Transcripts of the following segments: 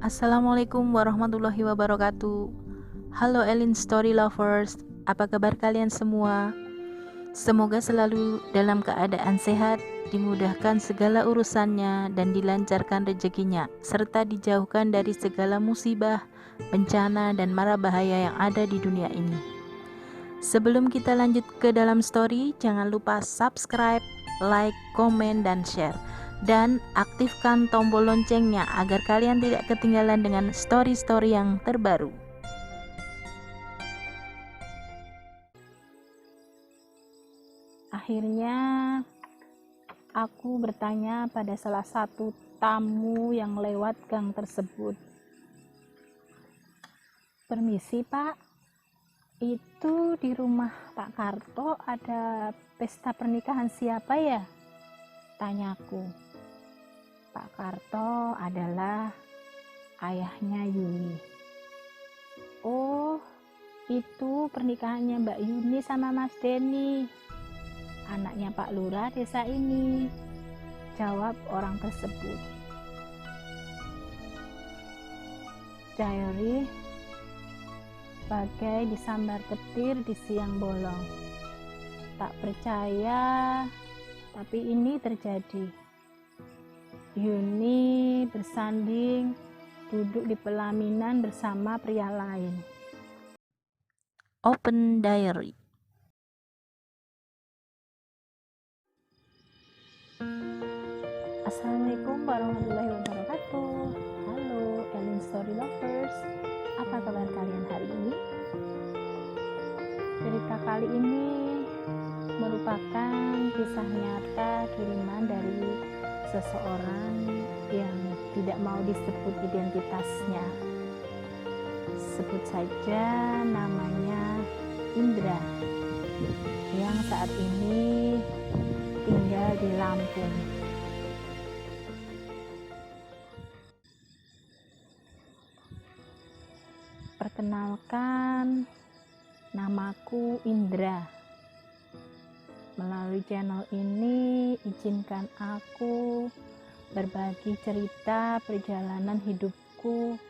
Assalamualaikum warahmatullahi wabarakatuh. Halo Elin Story Lovers, apa kabar kalian semua? Semoga selalu dalam keadaan sehat, dimudahkan segala urusannya dan dilancarkan rezekinya, serta dijauhkan dari segala musibah, bencana, dan mara bahaya yang ada di dunia ini. Sebelum kita lanjut ke dalam story, jangan lupa subscribe, like, komen, dan share. Dan aktifkan tombol loncengnya agar kalian tidak ketinggalan dengan story-story yang terbaru. Akhirnya aku bertanya pada salah satu tamu yang lewat gang tersebut. Permisi Pak, itu di rumah Pak Karto ada pesta pernikahan siapa ya? Tanyaku. Pak Karto adalah ayahnya Yuni. Oh, itu pernikahannya Mbak Yuni sama Mas Denny, anaknya Pak Lurah desa ini, jawab orang tersebut. Diary bagai disambar petir di siang bolong. Tak percaya, tapi ini terjadi. Yuni bersanding duduk di pelaminan bersama pria lain. Open Diary. Assalamualaikum warahmatullahi wabarakatuh. Halo Elin Story Lovers, apa kabar kalian hari ini? Cerita kali ini merupakan kisah nyata kiriman dari seseorang yang tidak mau disebut identitasnya. Sebut saja namanya Indra, yang saat ini tinggal di Lampung. Perkenalkan, namaku Indra. Melalui channel ini, izinkan aku berbagi cerita perjalanan hidupku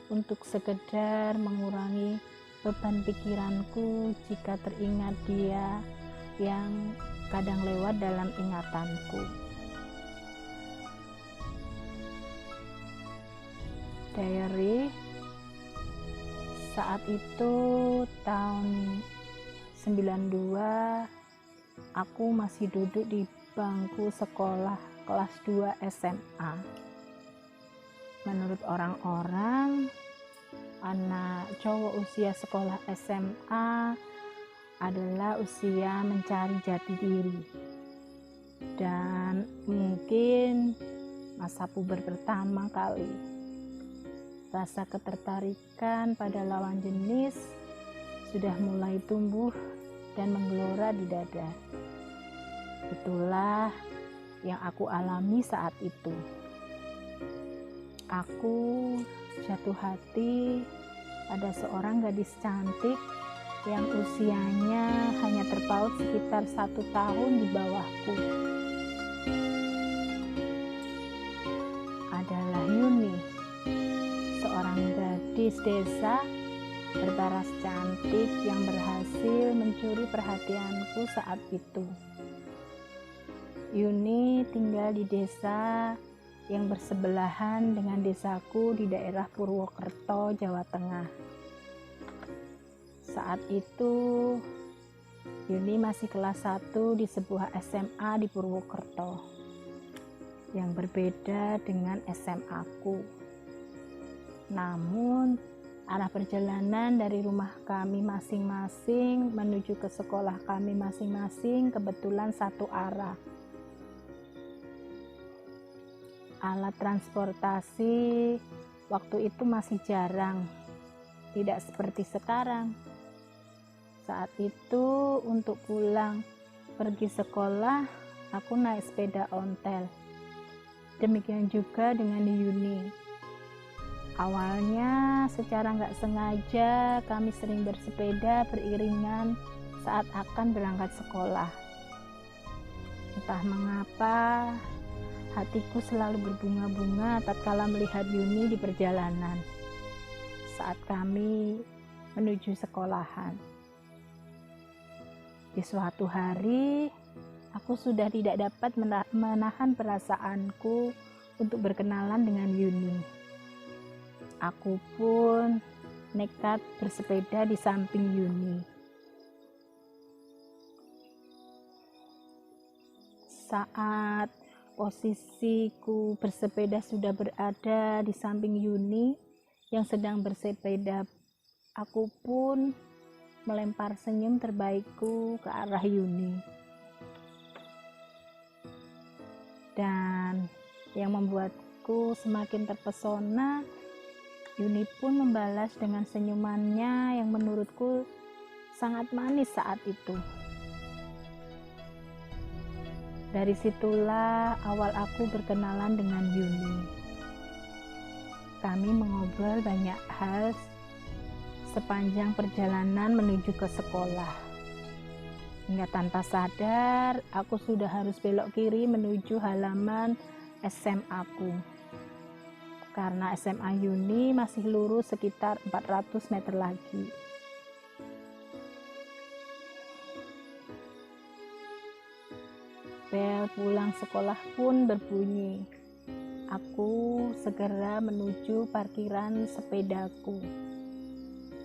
untuk sekedar mengurangi beban pikiranku jika teringat dia yang kadang lewat dalam ingatanku. Diary, saat itu tahun 92, aku masih duduk di bangku sekolah kelas 2 SMA. Menurut orang-orang, anak cowok usia sekolah SMA adalah usia mencari jati diri. Dan mungkin masa puber pertama kali. Rasa ketertarikan pada lawan jenis sudah mulai tumbuh dan menggelora di dada. Itulah yang aku alami saat itu. Aku jatuh hati pada seorang gadis cantik yang usianya hanya terpaut sekitar 1 tahun di bawahku. Adalah Yuni, seorang gadis desa berparas cantik yang berhasil mencuri perhatianku saat itu. Yuni tinggal di desa yang bersebelahan dengan desaku di daerah Purwokerto, Jawa Tengah. Saat itu, Yuni masih kelas 1 di sebuah SMA di Purwokerto, yang berbeda dengan SMA-ku. Namun, arah perjalanan dari rumah kami masing-masing menuju ke sekolah kami masing-masing kebetulan satu arah. Alat transportasi waktu itu masih jarang, tidak seperti sekarang. Saat itu untuk pulang pergi sekolah, aku naik sepeda ontel. Demikian juga dengan Yuni. Awalnya secara nggak sengaja kami sering bersepeda beriringan saat akan berangkat sekolah. Entah mengapa Hatiku selalu berbunga-bunga tatkala melihat Yuni di perjalanan saat kami menuju sekolahan. Di suatu hari, aku sudah tidak dapat menahan perasaanku untuk berkenalan dengan Yuni. Aku pun nekat bersepeda di samping Yuni. Saat posisiku bersepeda sudah berada di samping Yuni yang sedang bersepeda, aku pun melempar senyum terbaikku ke arah Yuni. Dan yang membuatku semakin terpesona, Yuni pun membalas dengan senyumannya yang menurutku sangat manis saat itu. Dari situlah awal aku berkenalan dengan Yuni. Kami mengobrol banyak hal sepanjang perjalanan menuju ke sekolah. Hingga tanpa sadar, aku sudah harus belok kiri menuju halaman SMA aku. Karena SMA Yuni masih lurus sekitar 400 meter lagi. Bel pulang sekolah pun berbunyi. Aku segera menuju parkiran sepedaku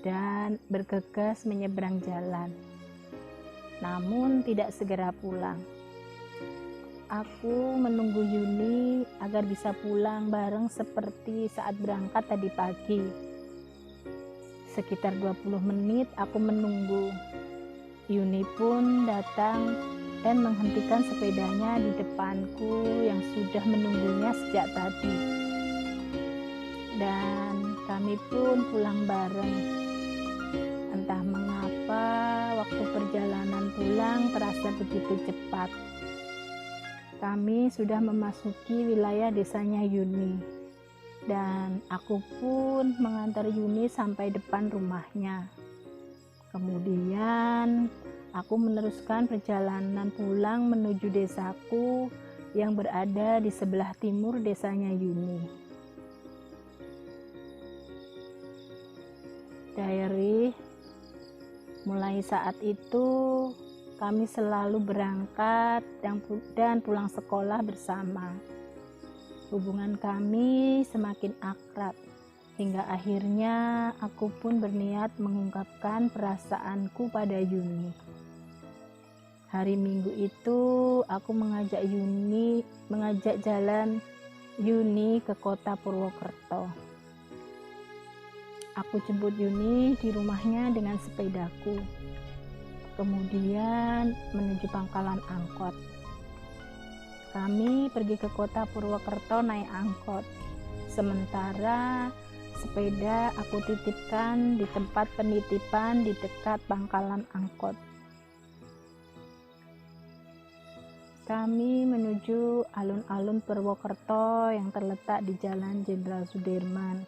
dan bergegas menyeberang jalan. Namun tidak segera pulang. Aku menunggu Yuni agar bisa pulang bareng seperti saat berangkat tadi pagi. Sekitar 20 menit aku menunggu. Yuni pun datang dan menghentikan sepedanya di depanku yang sudah menunggunya sejak tadi. Dan kami pun pulang bareng. Entah mengapa waktu perjalanan pulang terasa begitu cepat. Kami sudah memasuki wilayah desanya Yuni. Dan aku pun mengantar Yuni sampai depan rumahnya. Kemudian aku meneruskan perjalanan pulang menuju desaku yang berada di sebelah timur desanya Yuni. Diary, mulai saat itu kami selalu berangkat dan pulang sekolah bersama. Hubungan kami semakin akrab. Hingga akhirnya aku pun berniat mengungkapkan perasaanku pada Yuni. Hari Minggu itu aku mengajak jalan Yuni ke kota Purwokerto. Aku jemput Yuni di rumahnya dengan sepedaku. Kemudian menuju pangkalan angkot. Kami pergi ke kota Purwokerto naik angkot. Sementara sepeda aku titipkan di tempat penitipan di dekat pangkalan angkot. Kami menuju alun-alun Purwokerto yang terletak di Jalan Jenderal Sudirman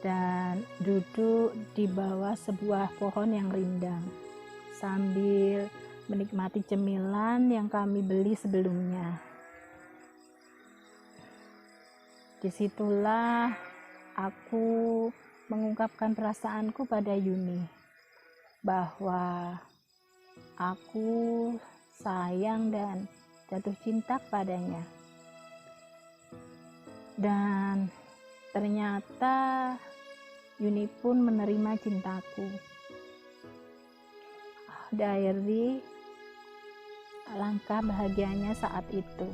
dan duduk di bawah sebuah pohon yang rindang sambil menikmati cemilan yang kami beli sebelumnya. Disitulah aku mengungkapkan perasaanku pada Yuni bahwa aku sayang dan jatuh cinta padanya. Dan ternyata Yuni pun menerima cintaku. Diary, alangkah bahagianya saat itu.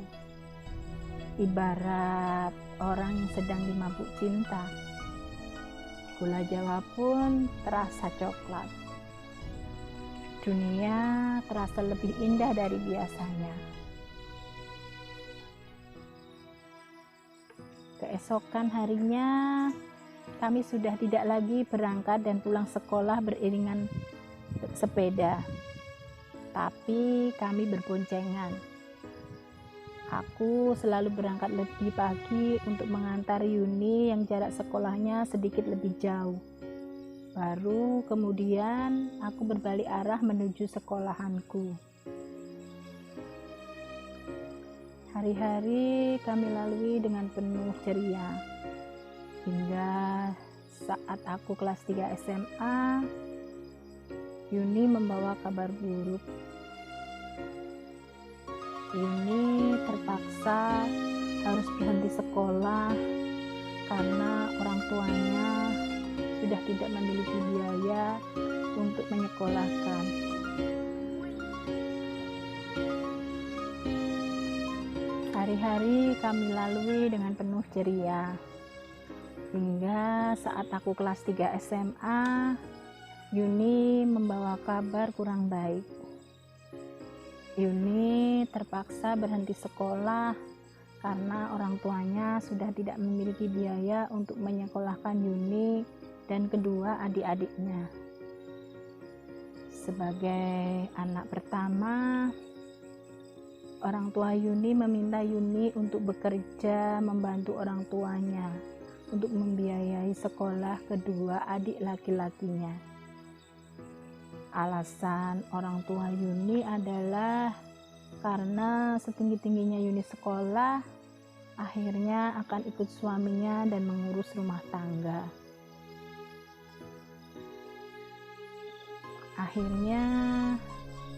Ibarat orang yang sedang dimabuk cinta. Gula Jawa pun terasa coklat. Dunia terasa lebih indah dari biasanya. Keesokan harinya, kami sudah tidak lagi berangkat dan pulang sekolah beriringan sepeda, tapi kami berboncengan. Aku selalu berangkat lebih pagi untuk mengantar Yuni yang jarak sekolahnya sedikit lebih jauh. Baru kemudian aku berbalik arah menuju sekolahanku. Hari-hari kami lalui dengan penuh ceria, hingga saat aku kelas 3 SMA, Yuni membawa kabar buruk. Yuni terpaksa harus berhenti sekolah karena orang tuanya sudah tidak memiliki biaya untuk menyekolahkan. Hari-hari kami lalui dengan penuh ceria, hingga saat aku kelas 3 SMA, Yuni membawa kabar kurang baik. Yuni terpaksa berhenti sekolah karena orang tuanya sudah tidak memiliki biaya untuk menyekolahkan Yuni dan kedua adik-adiknya. Sebagai anak pertama, orang tua Yuni meminta Yuni untuk bekerja membantu orang tuanya untuk membiayai sekolah kedua adik laki-lakinya. Alasan orang tua Yuni adalah karena setinggi-tingginya Yuni sekolah, akhirnya akan ikut suaminya dan mengurus rumah tangga. Akhirnya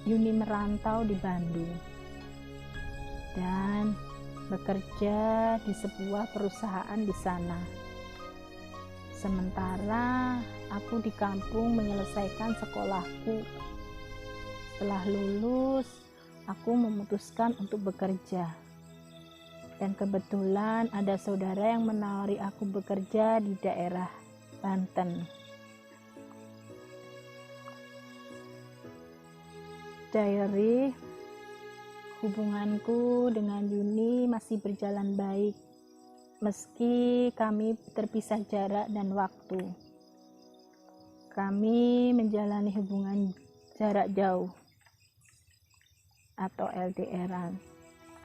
Yuni merantau di Bandung dan bekerja di sebuah perusahaan di sana. Sementara aku di kampung menyelesaikan sekolahku. Setelah lulus, aku memutuskan untuk bekerja. Dan kebetulan ada saudara yang menawari aku bekerja di daerah Banten. Diary, hubunganku dengan Yuni masih berjalan baik, meski kami terpisah jarak dan waktu. Kami menjalani hubungan jarak jauh atau LDR-an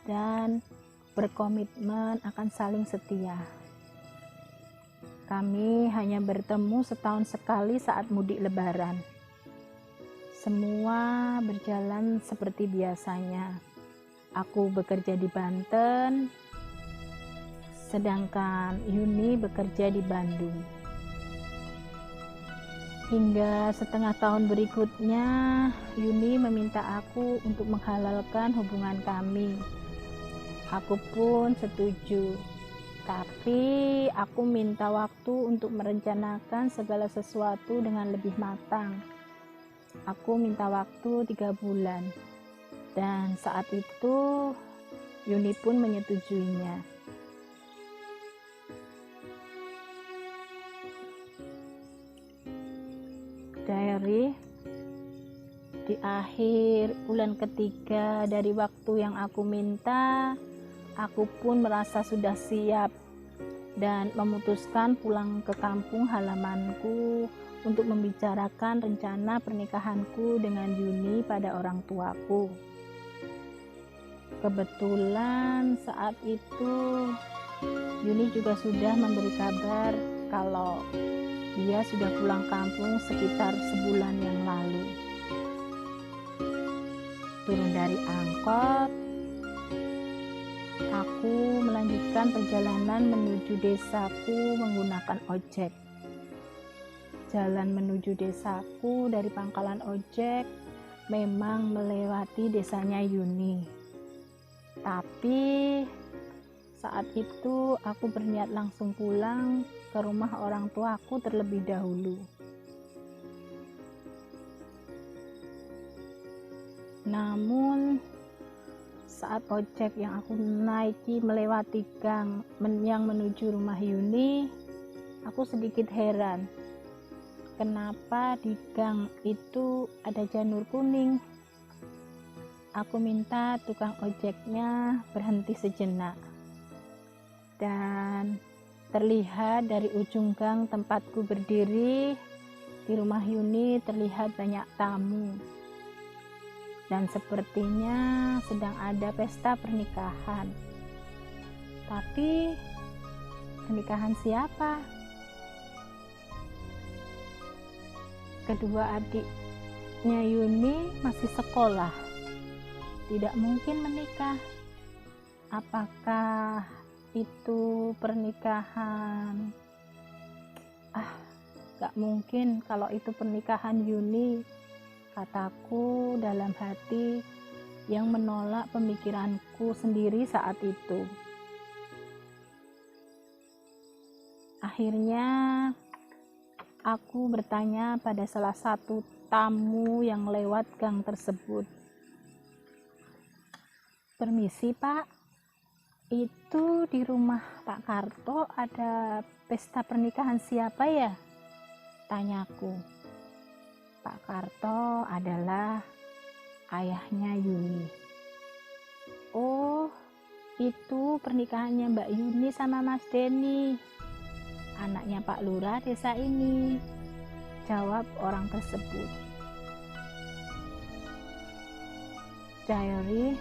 dan berkomitmen akan saling setia. Kami hanya bertemu setahun sekali saat mudik lebaran. Semua berjalan seperti biasanya. Aku bekerja di Banten, sedangkan Yuni bekerja di Bandung. Hingga setengah tahun berikutnya, Yuni meminta aku untuk menghalalkan hubungan kami. Aku pun setuju, tapi aku minta waktu untuk merencanakan segala sesuatu dengan lebih matang. Aku minta waktu 3 bulan, dan saat itu Yuni pun menyetujuinya. Diary, di akhir bulan ketiga dari waktu yang aku minta, aku pun merasa sudah siap dan memutuskan pulang ke kampung halamanku untuk membicarakan rencana pernikahanku dengan Yuni pada orang tuaku. Kebetulan saat itu Yuni juga sudah memberi kabar kalau dia sudah pulang kampung sekitar sebulan yang lalu. Turun dari angkot, aku melanjutkan perjalanan menuju desaku menggunakan ojek. Jalan menuju desaku dari pangkalan ojek memang melewati desanya Yuni. Tapi saat itu aku berniat langsung pulang ke rumah orang tuaku terlebih dahulu. Namun saat ojek yang aku naiki melewati gang yang menuju rumah Yuni, aku sedikit heran. Kenapa di gang itu ada janur kuning? Aku minta tukang ojeknya berhenti sejenak. Dan terlihat dari ujung gang tempatku berdiri, di rumah Yuni terlihat banyak tamu. Dan sepertinya sedang ada pesta pernikahan. Tapi pernikahan siapa? Kedua adiknya Yuni masih sekolah, tidak mungkin menikah. Apakah itu pernikahan? Gak mungkin kalau itu pernikahan Yuni, kataku dalam hati yang menolak pemikiranku sendiri saat itu. Akhirnya aku bertanya pada salah satu tamu yang lewat gang tersebut. "Permisi Pak, itu di rumah Pak Karto ada pesta pernikahan siapa ya?" tanyaku. Pak Karto adalah ayahnya Yuni. "Oh, itu pernikahannya Mbak Yuni sama Mas Denny, anaknya Pak Lurah desa ini," jawab orang tersebut. Diary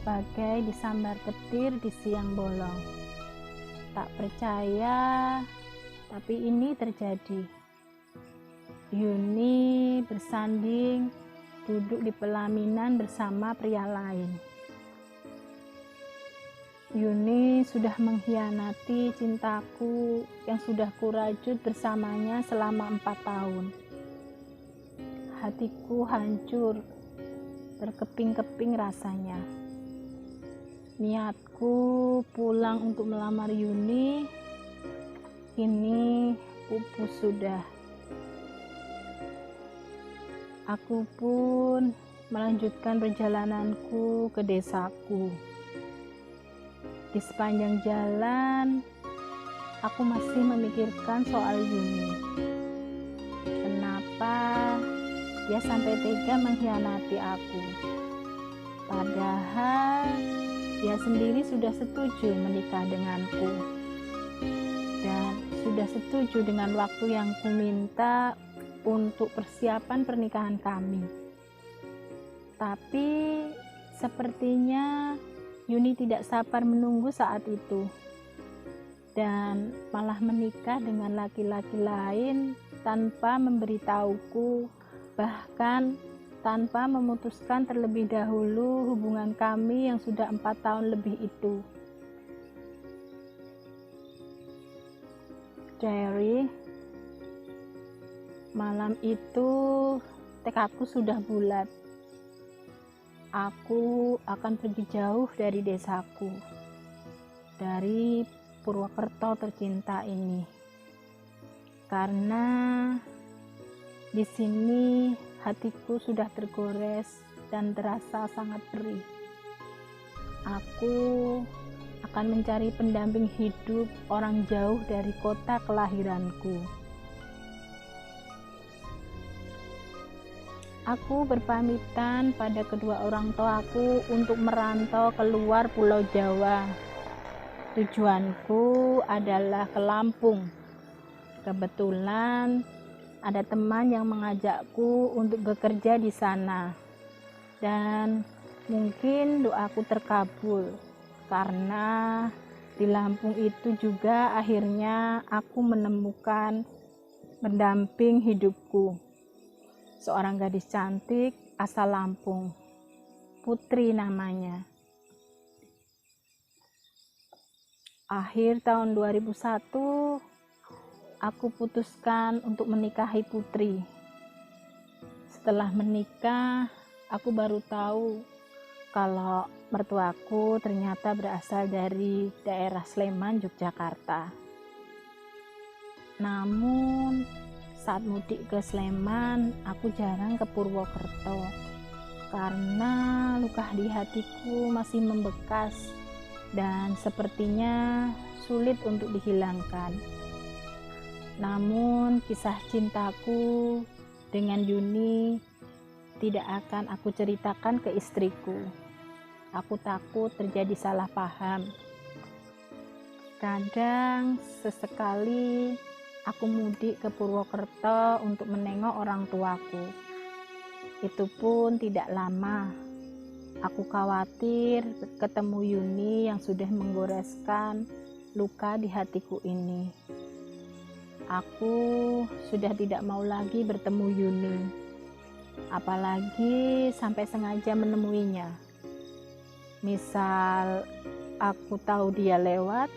bagai disambar petir di siang bolong. Tak percaya, tapi ini terjadi. Yuni bersanding duduk di pelaminan bersama pria lain. Yuni sudah mengkhianati cintaku yang sudah kurajut bersamanya selama 4 tahun. Hatiku hancur, berkeping-keping rasanya. Niatku pulang untuk melamar Yuni kini pupus sudah. Aku pun melanjutkan perjalananku ke desaku. Di sepanjang jalan, aku masih memikirkan soal Yuni. Kenapa dia sampai tega mengkhianati aku? Padahal dia sendiri sudah setuju menikah denganku. Dan sudah setuju dengan waktu yang kuminta untuk persiapan pernikahan kami. Tapi sepertinya Yuni tidak sabar menunggu saat itu dan malah menikah dengan laki-laki lain tanpa memberitahuku, bahkan tanpa memutuskan terlebih dahulu hubungan kami yang sudah 4 tahun lebih itu. Diary, malam itu tekadku sudah bulat. Aku akan pergi jauh dari desaku, dari Purwokerto tercinta ini, karena di sini hatiku sudah tergores dan terasa sangat perih. Aku akan mencari pendamping hidup orang jauh dari kota kelahiranku. Aku berpamitan pada kedua orang tuaku untuk merantau keluar Pulau Jawa. Tujuanku adalah ke Lampung. Kebetulan ada teman yang mengajakku untuk bekerja di sana. Dan mungkin doaku terkabul, karena di Lampung itu juga akhirnya aku menemukan pendamping hidupku. Seorang gadis cantik asal Lampung, Putri namanya. Akhir tahun 2001, aku putuskan untuk menikahi Putri. Setelah menikah, aku baru tahu kalau mertuaku ternyata berasal dari daerah Sleman, Yogyakarta. Namun saat mudik ke Sleman, aku jarang ke Purwokerto karena luka di hatiku masih membekas dan sepertinya sulit untuk dihilangkan. Namun kisah cintaku dengan Yuni tidak akan aku ceritakan ke istriku. Aku takut terjadi salah paham. Kadang sesekali aku mudik ke Purwokerto untuk menengok orang tuaku. Itu pun tidak lama. Aku khawatir ketemu Yuni yang sudah menggoreskan luka di hatiku ini. Aku sudah tidak mau lagi bertemu Yuni, apalagi sampai sengaja menemuinya. Misal aku tahu dia lewat,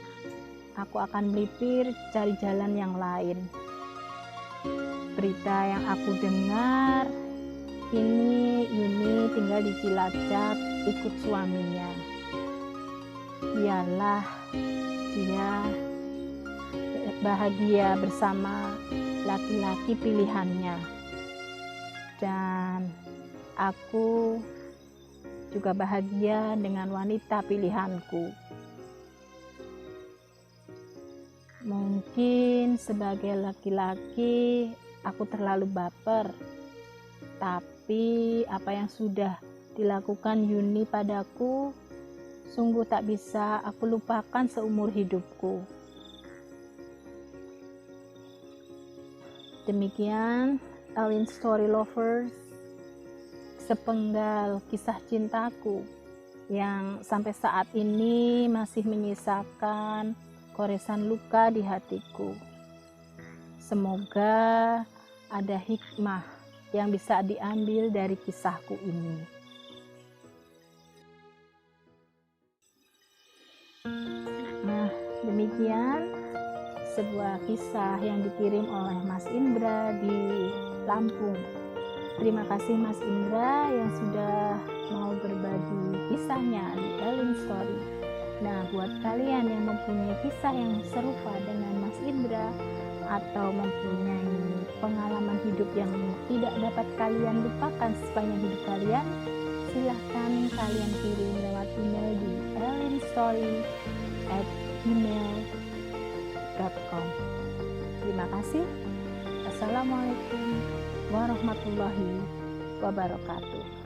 aku akan melipir cari jalan yang lain. Berita yang aku dengar, ini Yuni tinggal di Cilacap ikut suaminya. Biarlah dia bahagia bersama laki-laki pilihannya. Dan aku juga bahagia dengan wanita pilihanku. Mungkin sebagai laki-laki aku terlalu baper, tapi apa yang sudah dilakukan Yuni padaku sungguh tak bisa aku lupakan seumur hidupku. Demikian Elin Story Lovers, sepenggal kisah cintaku yang sampai saat ini masih menyisakan goresan luka di hatiku. Semoga ada hikmah yang bisa diambil dari kisahku ini. Nah, demikian sebuah kisah yang dikirim oleh Mas Indra di Lampung. Terima kasih Mas Indra yang sudah mau berbagi kisahnya di Elin Story. Nah, buat kalian yang mempunyai kisah yang serupa dengan Mas Indra atau mempunyai pengalaman hidup yang tidak dapat kalian lupakan sepanjang hidup kalian, silahkan kalian kirim lewat email di elinstory@gmail.com. Terima kasih. Assalamualaikum warahmatullahi wabarakatuh.